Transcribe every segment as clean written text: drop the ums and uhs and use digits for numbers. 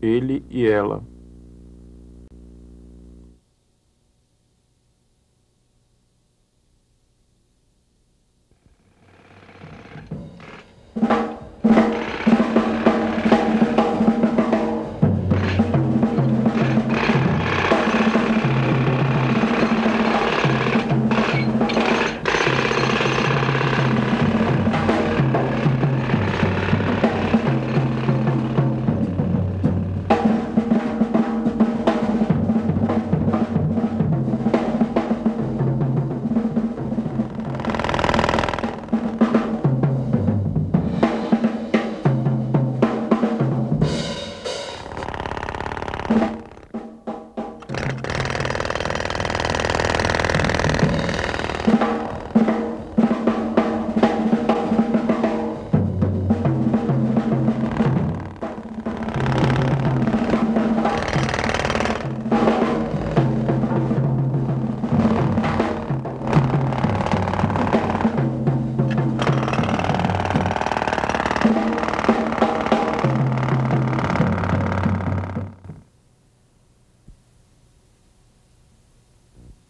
Ele e ela.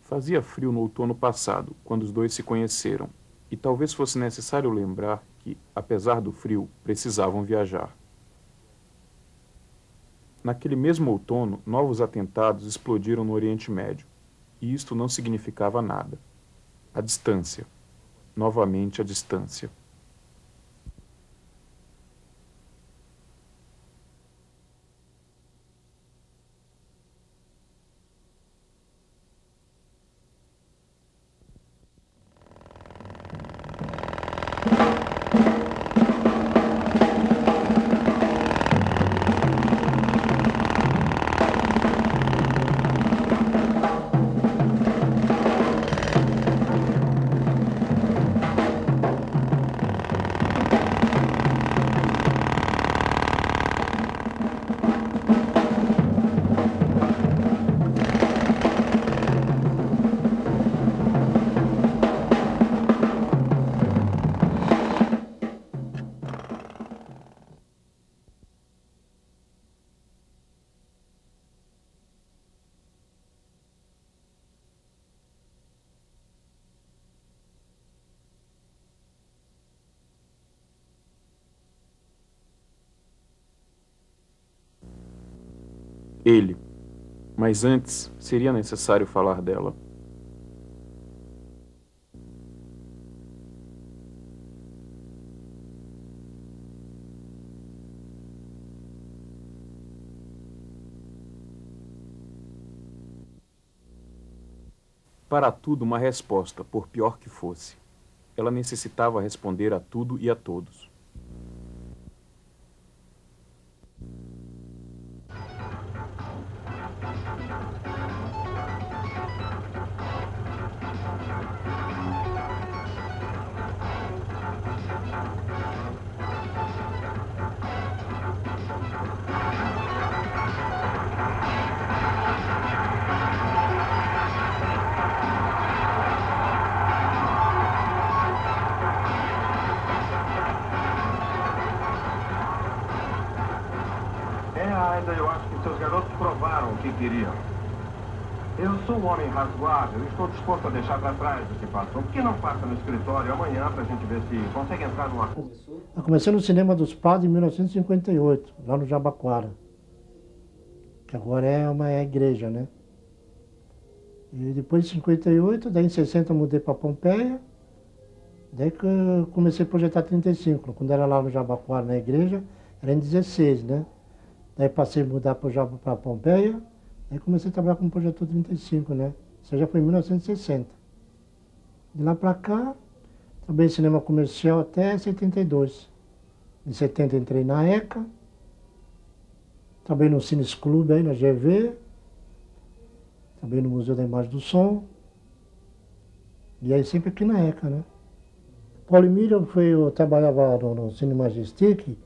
Fazia frio no outono passado, quando os dois se conheceram, e talvez fosse necessário lembrar que, apesar do frio, precisavam viajar. Naquele mesmo outono, novos atentados explodiram no Oriente Médio, e isto não significava nada. A distância. Novamente a distância. Ele. Mas antes, seria necessário falar dela. Para tudo uma resposta, por pior que fosse. Ela necessitava responder a tudo e a todos. Ainda eu acho que seus garotos provaram o que queriam. Eu sou um homem razoável e estou disposto a deixar para trás o que passou. Por que não passa no escritório amanhã para a gente ver se consegue entrar numa... Eu comecei no Cinema dos Padres em 1958, lá no Jabaquara, que agora é uma igreja, né? E depois de 58, daí em 60 eu mudei para Pompeia, daí que eu comecei a projetar 35. Quando era lá no Jabaquara, na igreja, era em 16, né? Daí passei a mudar para Pompeia, aí comecei a trabalhar como projetor 35, né? Isso já foi em 1960. De lá para cá, trabalhei em cinema comercial até 72. Em 70 entrei na ECA, trabalhei no Cines Clube aí na GV, trabalhei no Museu da Imagem do Som, e aí sempre aqui na ECA, né? Paulo Emílio eu trabalhava no Cine Majestic,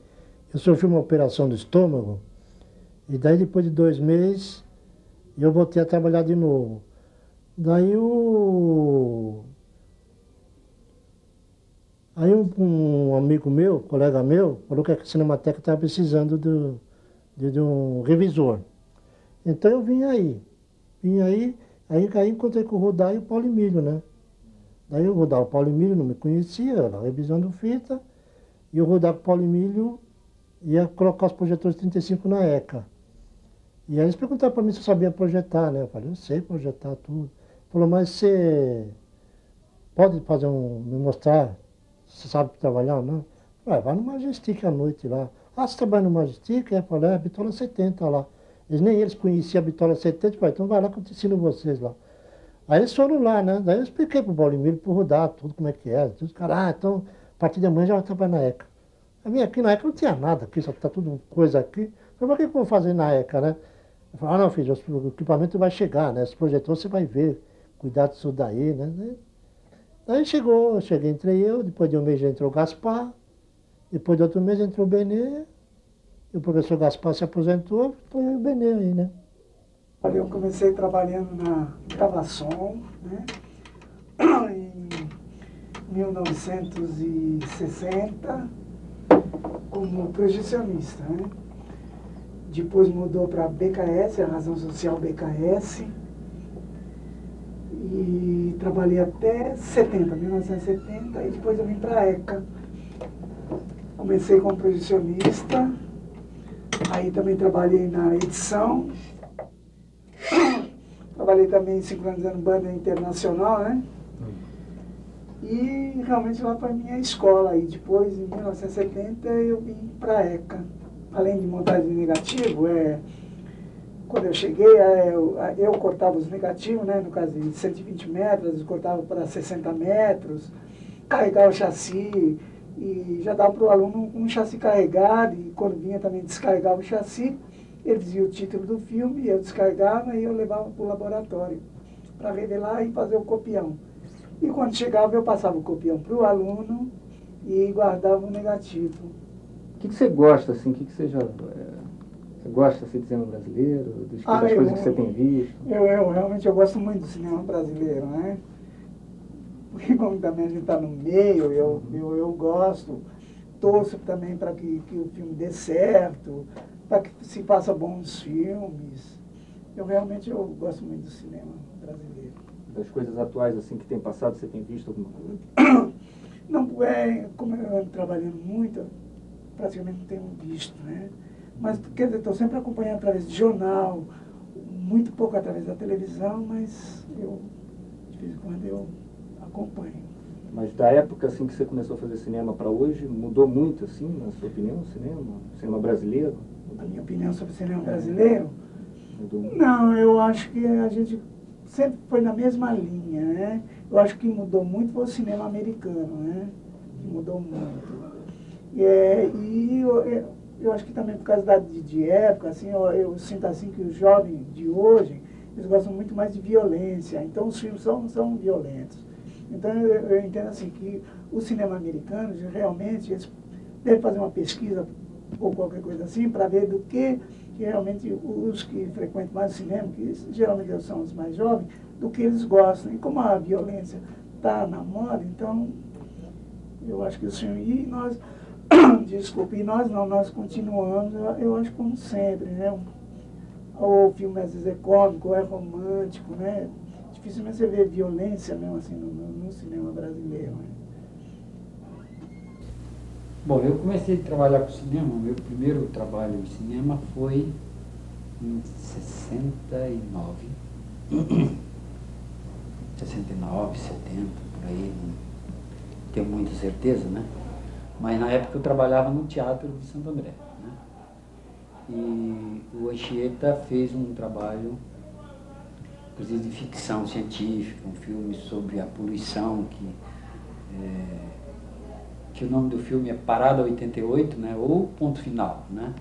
eu sofri uma operação do estômago, e daí depois de 2 meses, eu voltei a trabalhar de novo. Daí um amigo meu, colega meu, falou que a Cinemateca estava precisando de um revisor. Então eu vim aí, aí encontrei com o Rudá e o Paulo Emílio, né? Daí o Rudá e o Paulo Emílio não me conhecia, lá revisando fita, e o Rudá com o Paulo Emílio ia colocar os projetores 35 na ECA. E aí eles perguntaram para mim se eu sabia projetar, né? Eu falei, eu sei projetar tudo. Falou, mas você pode fazer me mostrar se você sabe trabalhar ou não? Vai no Majestic à noite lá. Ah, você trabalha no Majestic? Eu falei, a Bitola 70 lá. Nem eles conheciam a Bitola 70, eu falei, então vai lá que eu te ensino vocês lá. Aí eles foram lá, né? Daí eu expliquei pro Paulo Emílio, pro Rudá, tudo como é que era. Os caras, então, a partir de amanhã já vai trabalhar na ECA. A minha aqui na ECA não tinha nada aqui, só tá tudo coisa aqui. Eu falei, mas o que eu vou fazer na ECA, né? Eu falei, não, filho, o equipamento vai chegar, né? Esse projetor você vai ver, cuidar disso daí, né? Daí entrei eu, depois de um mês já entrou o Gaspar, depois de outro mês entrou o Benê, e o professor Gaspar se aposentou, foi eu e o Benê aí, né? Eu comecei trabalhando na gravação, né? Em 1960, como projecionista, né? Depois mudou para a BKS, a Razão Social BKS, e trabalhei até 1970, e depois eu vim para a ECA. Comecei como projecionista, aí também trabalhei na edição, trabalhei também sincronizando banda internacional, né? E realmente lá foi a minha escola. E depois, em 1970, eu vim para a ECA. Além de montagem de negativo, quando eu cheguei, eu cortava os negativos, né? No caso de 120 metros, eu cortava para 60 metros, carregava o chassi, e já dava para o aluno um chassi carregado, e quando vinha também descarregava o chassi, ele dizia o título do filme, eu descarregava e eu levava para o laboratório para revelar e fazer o copião. E quando chegava, eu passava o copião para o aluno e guardava o negativo. O que você gosta, assim? Você gosta assim, de cinema brasileiro? Das coisas que você tem visto? Eu realmente gosto muito do cinema brasileiro, né? Porque como também a gente está no meio, eu gosto, torço também para que o filme dê certo, para que se faça bons filmes. Eu gosto muito do cinema brasileiro. Das coisas atuais assim que tem passado, você tem visto alguma coisa? Não, como eu ando trabalhando muito, praticamente não tenho visto, né? Mas, quer dizer, estou sempre acompanhando através de jornal, muito pouco através da televisão, mas de vez em quando eu acompanho. Mas da época assim que você começou a fazer cinema para hoje, mudou muito, assim, na sua opinião, o cinema brasileiro? A minha opinião sobre o cinema brasileiro? Mudou muito. Não, eu acho que a gente sempre foi na mesma linha, né? Eu acho que mudou muito foi o cinema americano, né? Que mudou muito. Eu acho que também por causa de época, assim, eu sinto assim que os jovens de hoje, eles gostam muito mais de violência, então os filmes são violentos. Então eu entendo assim que o cinema americano, realmente, eles devem fazer uma pesquisa ou qualquer coisa assim, para ver do que realmente os que frequentam mais o cinema, que geralmente são os mais jovens, do que eles gostam. E como a violência está na moda, então eu acho que o filme... E nós... Desculpe, nós continuamos, eu acho como sempre, né? Ou o filme às vezes é cômico, ou é romântico, né? Dificilmente você vê violência mesmo assim no cinema brasileiro, né? Bom, eu comecei a trabalhar com cinema, meu primeiro trabalho em cinema foi em 69, 69, 70, por aí, não tenho muita certeza, né? Mas na época eu trabalhava no Teatro de Santo André, né? E o Anchieta fez um trabalho, inclusive de ficção científica, um filme sobre a poluição, que o nome do filme é Parada 88, né? Ou Ponto Final, né?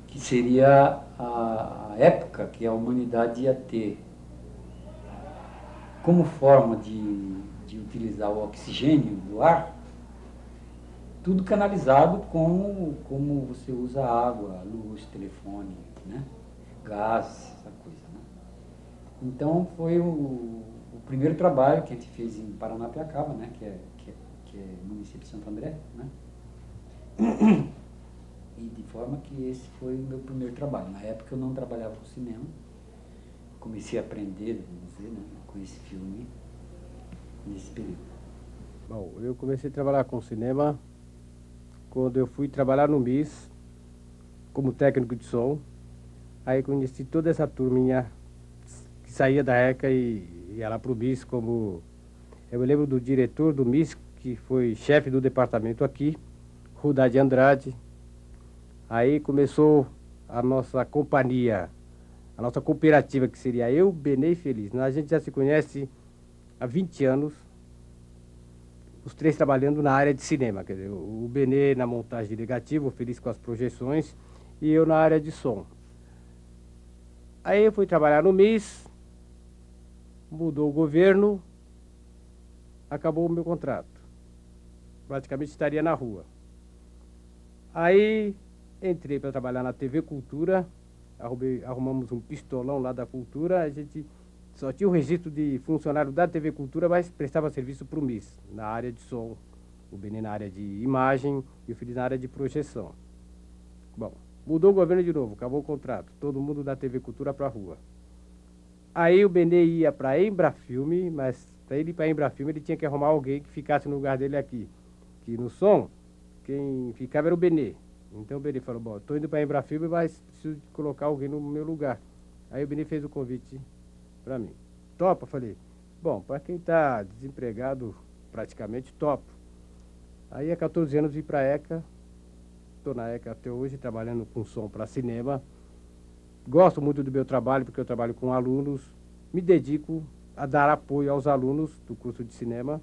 Que seria a época que a humanidade ia ter como forma de utilizar o oxigênio do ar, tudo canalizado como você usa água, luz, telefone, né? Gás, essa coisa, né? Então foi o primeiro trabalho que a gente fez em Paranapiacaba, né? Que é município de Santo André, né? E de forma que esse foi o meu primeiro trabalho. Na época eu não trabalhava com cinema. Comecei a aprender, vamos dizer, né, com esse filme nesse período. Bom, eu comecei a trabalhar com cinema quando eu fui trabalhar no MIS como técnico de som. Aí conheci toda essa turminha que saía da ECA e ia lá para o MIS como... Eu me lembro do diretor do MIS, que foi chefe do departamento aqui, Rudá de Andrade. Aí começou a nossa companhia, a nossa cooperativa, que seria eu, Benê e Feliz. A gente já se conhece há 20 anos, os três trabalhando na área de cinema. Quer dizer, o Benê na montagem de negativo, o Feliz com as projeções e eu na área de som. Aí eu fui trabalhar no MIS, mudou o governo, acabou o meu contrato. Praticamente estaria na rua. Aí entrei para trabalhar na TV Cultura, arrumamos um pistolão lá da Cultura, a gente só tinha o registro de funcionário da TV Cultura, mas prestava serviço para o MIS, na área de som, o Benê na área de imagem e o Feliz na área de projeção. Bom, mudou o governo de novo, acabou o contrato, todo mundo da TV Cultura para a rua. Aí o Benê ia para a Embrafilme, mas para ele ir para a Embrafilme ele tinha que arrumar alguém que ficasse no lugar dele aqui. Que no som, quem ficava era o Benê. Então o Benê falou, bom, estou indo para a Embrafilme, mas preciso colocar alguém no meu lugar. Aí o Benê fez o convite para mim. Topa? Falei, bom, para quem está desempregado, praticamente topo. Aí há 14 anos vim para a ECA, estou na ECA até hoje, trabalhando com som para cinema. Gosto muito do meu trabalho, porque eu trabalho com alunos, me dedico a dar apoio aos alunos do curso de cinema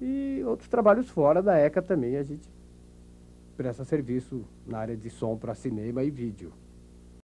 e outros trabalhos fora da ECA também, a gente presta serviço na área de som para cinema e vídeo.